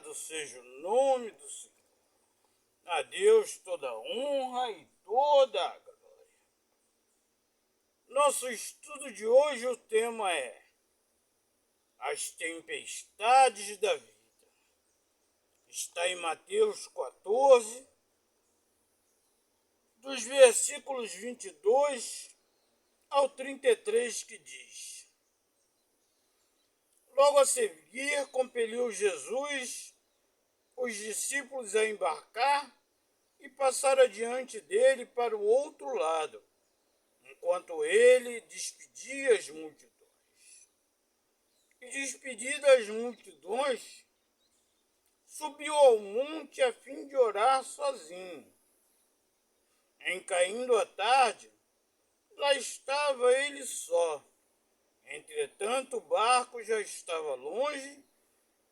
Louvado seja o nome do Senhor. A Deus toda a honra e toda a glória. Nosso estudo de hoje, o tema é as tempestades da vida. Está em Mateus 14, dos versículos 22 ao 33, que diz: Logo a seguir, compeliu Jesus os discípulos a embarcar e passar adiante dele para o outro lado, enquanto ele despedia as multidões. E despedidas as multidões, subiu ao monte a fim de orar sozinho. Em caindo a tarde, lá estava ele só. Entretanto, o barco já estava longe,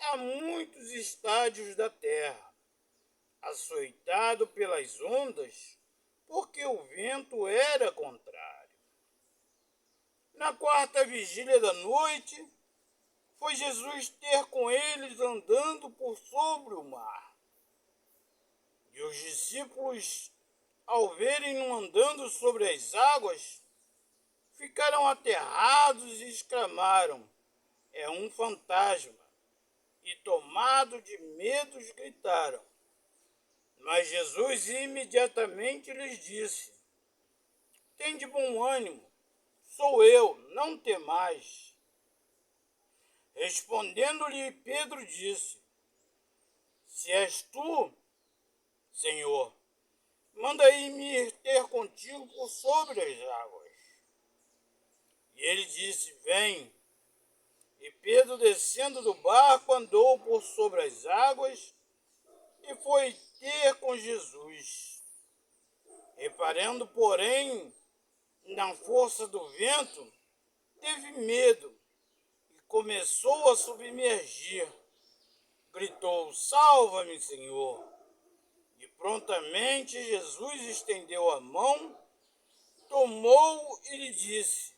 a muitos estádios da terra, açoitado pelas ondas, porque o vento era contrário. Na quarta vigília da noite, foi Jesus ter com eles andando por sobre o mar. E os discípulos, ao verem-no andando sobre as águas, ficaram aterrados e exclamaram: é um fantasma! E tomados de medos gritaram. Mas Jesus imediatamente lhes disse: tende bom ânimo, sou eu, não temais. Respondendo-lhe Pedro disse: se és tu, Senhor, manda-me ir ter contigo por sobre as águas. E ele disse: vem. E Pedro, descendo do barco, andou por sobre as águas e foi ter com Jesus. Reparando, porém, na força do vento, teve medo e começou a submergir. Gritou: salva-me, Senhor! E prontamente Jesus estendeu a mão, tomou e lhe disse: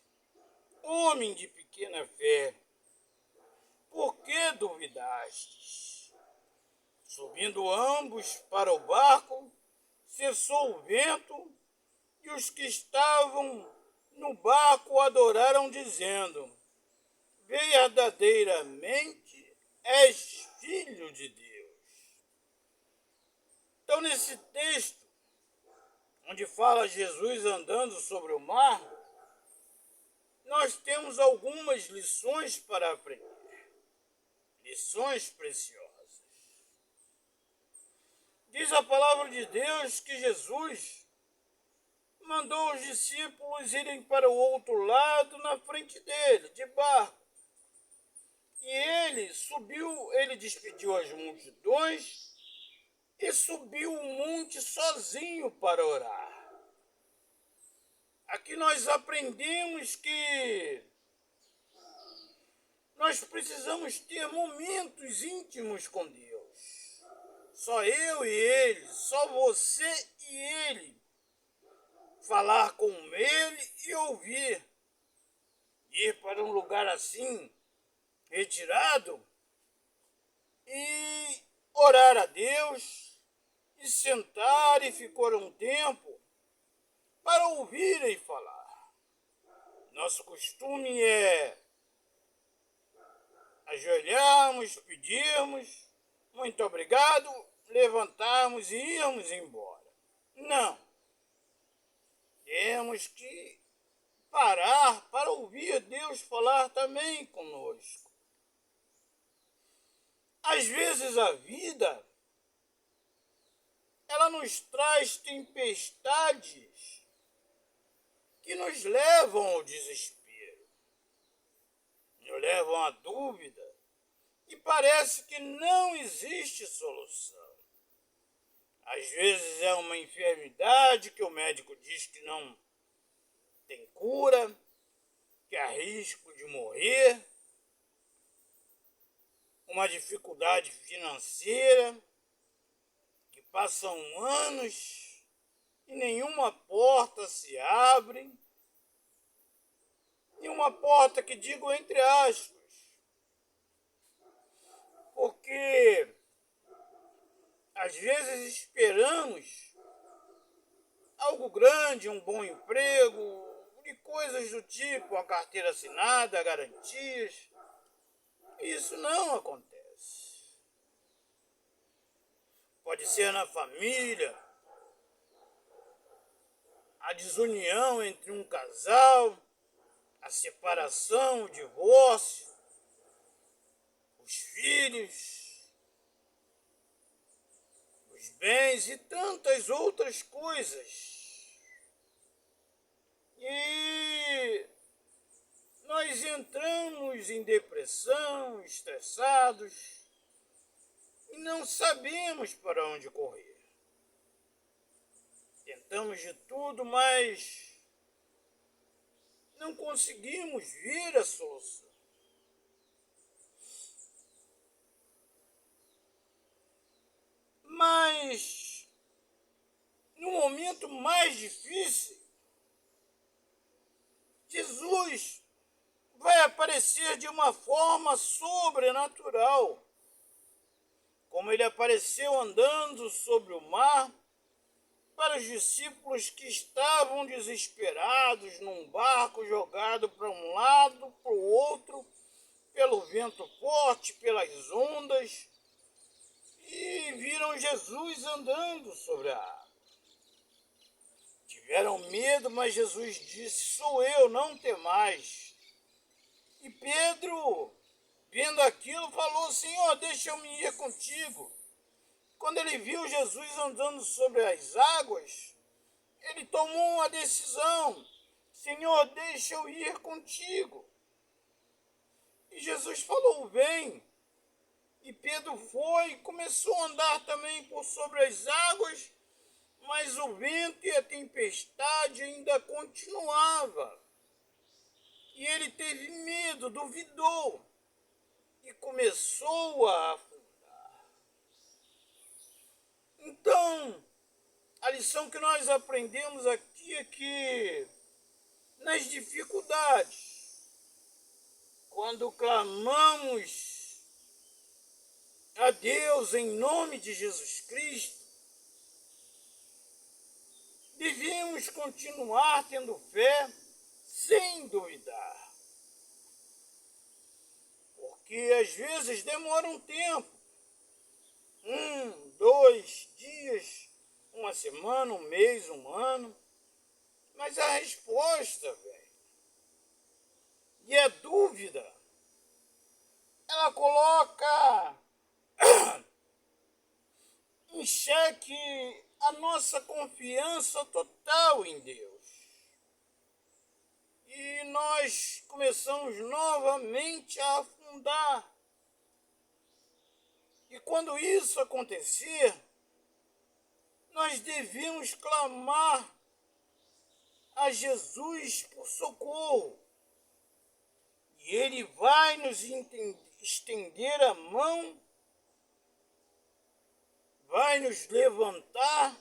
homem de pequena fé, por que duvidastes? Subindo ambos para o barco, cessou o vento, e os que estavam no barco adoraram, dizendo: verdadeiramente és filho de Deus. Então, nesse texto, onde fala Jesus andando sobre o mar, nós temos algumas lições para aprender. Lições preciosas. Diz a palavra de Deus que Jesus mandou os discípulos irem para o outro lado na frente dele, de barco. E ele despediu as multidões e subiu o monte sozinho para orar. Aqui nós aprendemos que nós precisamos ter momentos íntimos com Deus. Só eu e ele, só você e ele. Falar com ele e ouvir. Ir para um lugar assim, retirado, e orar a Deus, e sentar e ficar um tempo para ouvir e falar. Nosso costume é ajoelharmos, pedirmos, muito obrigado, levantarmos e irmos embora. Não. Temos que parar para ouvir Deus falar também conosco. Às vezes a vida, ela nos traz tempestades que nos levam ao desespero, nos levam à dúvida, e parece que não existe solução. Às vezes é uma enfermidade que o médico diz que não tem cura, que há risco de morrer, uma dificuldade financeira, que passam anos e nenhuma porta se abre, e uma porta que digo entre aspas, porque às vezes esperamos algo grande, um bom emprego, e coisas do tipo, a carteira assinada, garantias. Isso não acontece. Pode ser na família, a desunião entre um casal, a separação, o divórcio, os filhos, os bens e tantas outras coisas. E nós entramos em depressão, estressados, e não sabemos para onde correr. Tentamos de tudo, mas não conseguimos ver a solução. Mas, no momento mais difícil, Jesus vai aparecer de uma forma sobrenatural, como ele apareceu andando sobre o mar para os discípulos que estavam desesperados num barco jogado para um lado, para o outro, pelo vento forte, pelas ondas, e viram Jesus andando sobre a água. Tiveram medo, mas Jesus disse: sou eu, não temais. E Pedro, vendo aquilo, falou: Senhor, deixa eu me ir contigo. Quando ele viu Jesus andando sobre as águas, ele tomou uma decisão: Senhor, deixa eu ir contigo. E Jesus falou: vem. E Pedro foi e começou a andar também por sobre as águas, mas o vento e a tempestade ainda continuava. E ele teve medo, duvidou e começou a afundar. Então, a lição que nós aprendemos aqui é que nas dificuldades, quando clamamos a Deus em nome de Jesus Cristo, devemos continuar tendo fé sem duvidar. Porque às vezes demora um tempo, 2 dias, uma semana, um mês, um ano, mas a resposta, velho, e a dúvida, ela coloca em xeque a nossa confiança total em Deus. E nós começamos novamente a afundar. E quando isso acontecer, nós devemos clamar a Jesus por socorro. E Ele vai nos estender a mão, vai nos levantar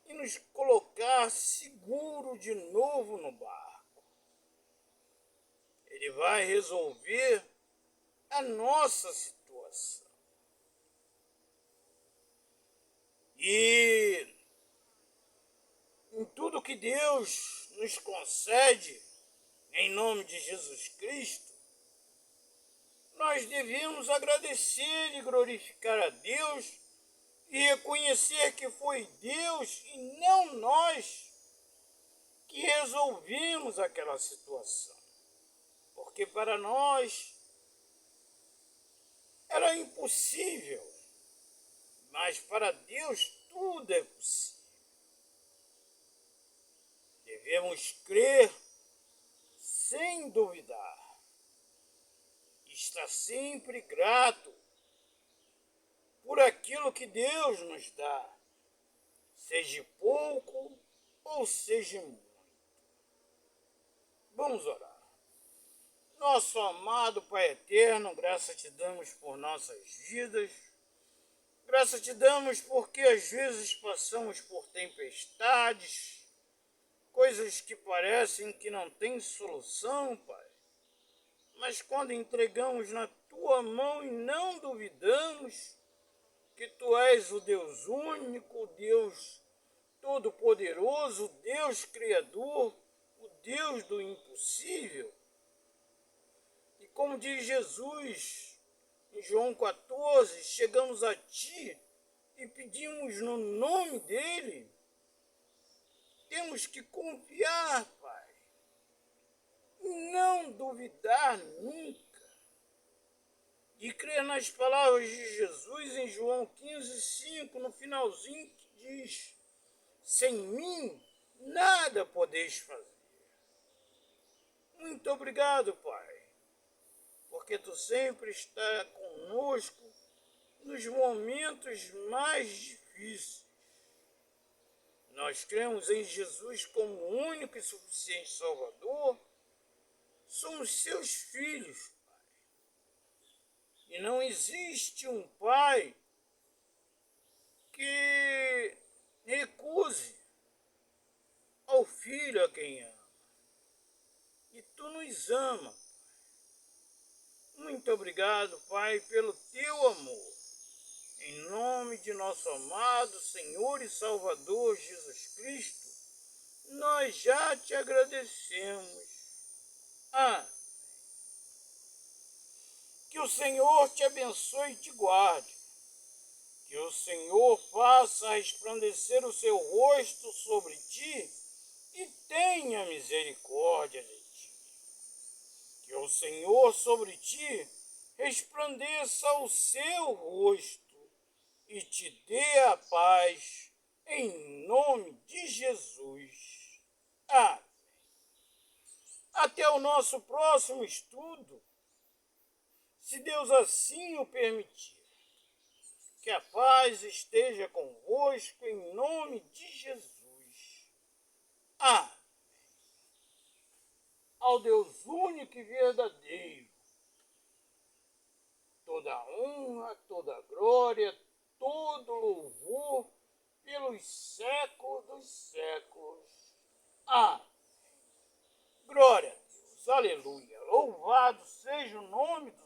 e nos colocar seguro de novo no barco. Ele vai resolver a nossa situação. E em tudo que Deus nos concede, em nome de Jesus Cristo, nós devemos agradecer e glorificar a Deus e reconhecer que foi Deus e não nós que resolvemos aquela situação. Porque para nós era impossível, mas para Deus tudo é possível. Devemos crer sem duvidar. Estar sempre grato por aquilo que Deus nos dá, seja pouco ou seja muito. Vamos orar. Nosso amado Pai eterno, graça te damos por nossas vidas, graça te damos porque às vezes passamos por tempestades, coisas que parecem que não têm solução, Pai. Mas quando entregamos na tua mão e não duvidamos, que tu és o Deus único, o Deus todo-poderoso, o Deus criador, o Deus do impossível. E como diz Jesus em João 14, chegamos a ti e pedimos no nome dele. Temos que confiar, Pai, e não duvidar nunca. E crer nas palavras de Jesus em João 15:5, no finalzinho, que diz: sem mim nada podeis fazer. Muito obrigado, Pai, porque tu sempre está conosco nos momentos mais difíceis. Nós cremos em Jesus como o único e suficiente Salvador. Somos seus filhos, Pai. E não existe um pai que recuse ao filho a quem ama. E tu nos ama. Muito obrigado, Pai, pelo teu amor. Em nome de nosso amado Senhor e Salvador Jesus Cristo, nós já te agradecemos. Que o Senhor te abençoe e te guarde. Que o Senhor faça resplandecer o seu rosto sobre ti e tenha misericórdia de ti. Que o Senhor sobre ti resplandeça o seu rosto e te dê a paz, em nome de Jesus. Amém. Até o nosso próximo estudo, se Deus assim o permitir. Que a paz esteja convosco, em nome de Jesus. Amém. Ao Deus único e verdadeiro, toda honra, toda glória, todo louvor, pelos séculos dos séculos. Amém. Glória a Deus, aleluia. Louvado seja o nome do